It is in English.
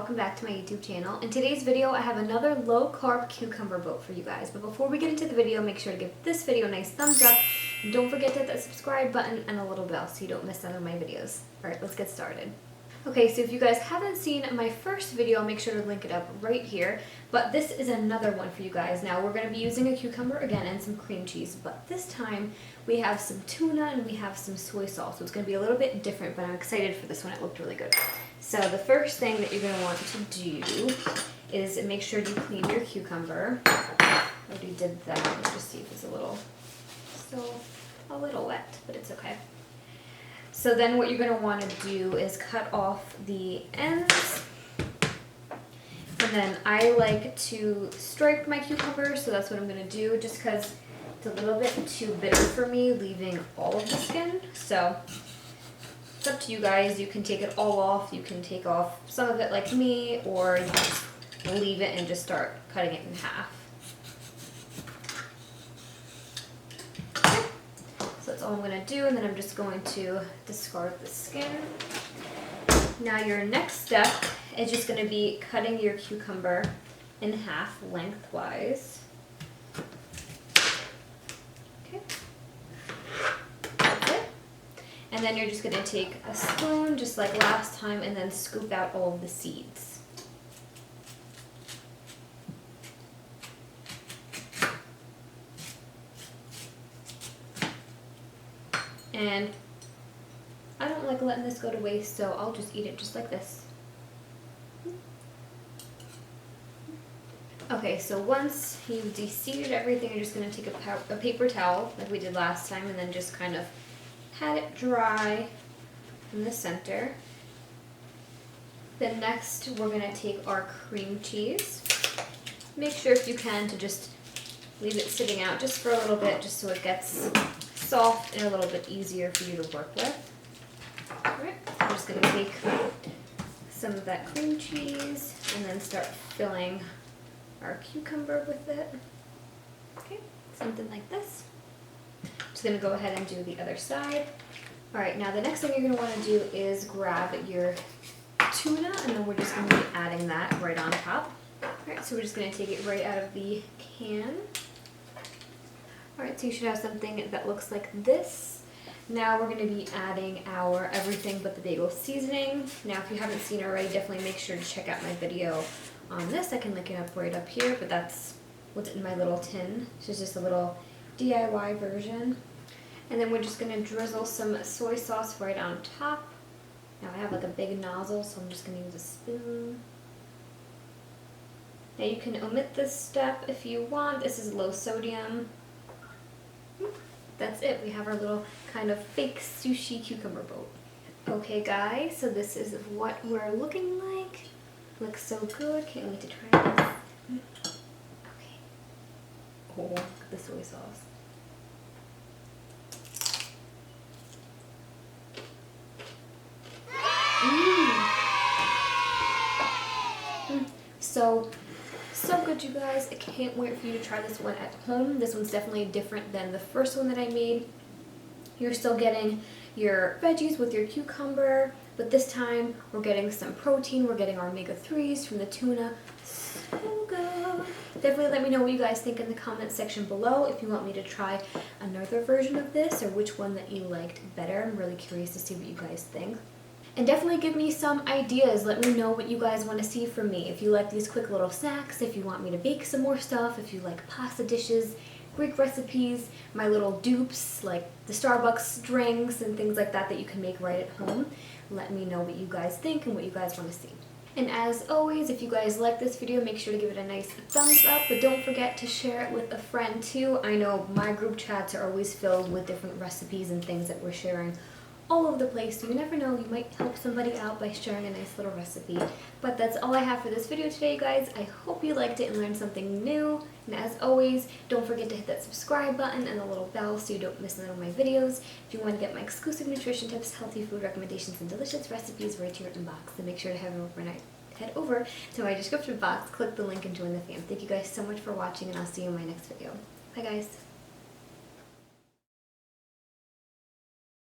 welcome back to my YouTube channel. In today's video, I have another low-carb cucumber boat for you guys. But before we get into the video, make sure to give this video a nice thumbs up. And don't forget to hit that subscribe button and a little bell so you don't miss out on my videos. Alright, let's get started. Okay, so if you guys haven't seen my first video, I'll make sure to link it up right here. But this is another one for you guys. Now, we're going to be using a cucumber again and some cream cheese. But this time, we have some tuna and we have some soy sauce. So it's going to be a little bit different, but I'm excited for this one. It looked really good. So the first thing that you're going to want to do is make sure you clean your cucumber. I already did that. Let's just see if it's still a little wet, but it's okay. So then what you're going to want to do is cut off the ends. And then I like to stripe my cucumber, so that's what I'm going to do, just because it's a little bit too bitter for me, leaving all of the skin. So it's up to you guys. You can take it all off. You can take off some of it like me, or you can just leave it and just start cutting it in half. That's all I'm going to do, and then I'm just going to discard the skin. Now your next step is just going to be cutting your cucumber in half lengthwise. Okay. That's it. And then you're just going to take a spoon, just like last time, and then scoop out all of the seeds. And I don't like letting this go to waste, so I'll just eat it just like this. Okay, so once you've de-seeded everything, you're just going to take a paper towel, like we did last time, and then just kind of pat it dry in the center. Then next, we're going to take our cream cheese. Make sure, if you can, to just leave it sitting out just for a little bit, just so it gets soft and a little bit easier for you to work with. Alright, I'm just going to take some of that cream cheese and then start filling our cucumber with it. Okay, something like this. Just going to go ahead and do the other side. Alright, now the next thing you're going to want to do is grab your tuna, and then we're just going to be adding that right on top. Alright, so we're just going to take it right out of the can. Alright, so you should have something that looks like this. Now we're going to be adding our everything but the bagel seasoning. Now if you haven't seen it already, definitely make sure to check out my video on this. I can link it up right up here, but that's what's in my little tin. So it's just a little DIY version. And then we're just going to drizzle some soy sauce right on top. Now I have like a big nozzle, so I'm just going to use a spoon. Now you can omit this step if you want. This is low sodium. That's it. We have our little kind of fake sushi cucumber boat. Okay guys, so this is what we're looking like. Looks so good. Can't wait to try this. Okay. Oh, look at the soy sauce. So good, you guys. I can't wait for you to try this one at home. This one's definitely different than the first one that I made. You're still getting your veggies with your cucumber, but this time we're getting some protein. We're getting our omega-3s from the tuna. So good. Definitely let me know what you guys think in the comment section below if you want me to try another version of this or which one that you liked better. I'm really curious to see what you guys think. And definitely give me some ideas. Let me know what you guys want to see from me. If you like these quick little snacks, if you want me to bake some more stuff, if you like pasta dishes, Greek recipes, my little dupes, like the Starbucks drinks and things like that that you can make right at home. Let me know what you guys think and what you guys want to see. And as always, if you guys like this video, make sure to give it a nice thumbs up, but don't forget to share it with a friend too. I know my group chats are always filled with different recipes and things that we're sharing all over the place, so you never know, you might help somebody out by sharing a nice little recipe. But that's all I have for this video today, guys. I hope you liked it and learned something new. And as always, don't forget to hit that subscribe button and the little bell so you don't miss out on my videos. If you want to get my exclusive nutrition tips, healthy food recommendations, and delicious recipes right to your inbox, then make sure to head over to my description box, click the link, and join the fam. Thank you guys so much for watching, and I'll see you in my next video. Bye, guys.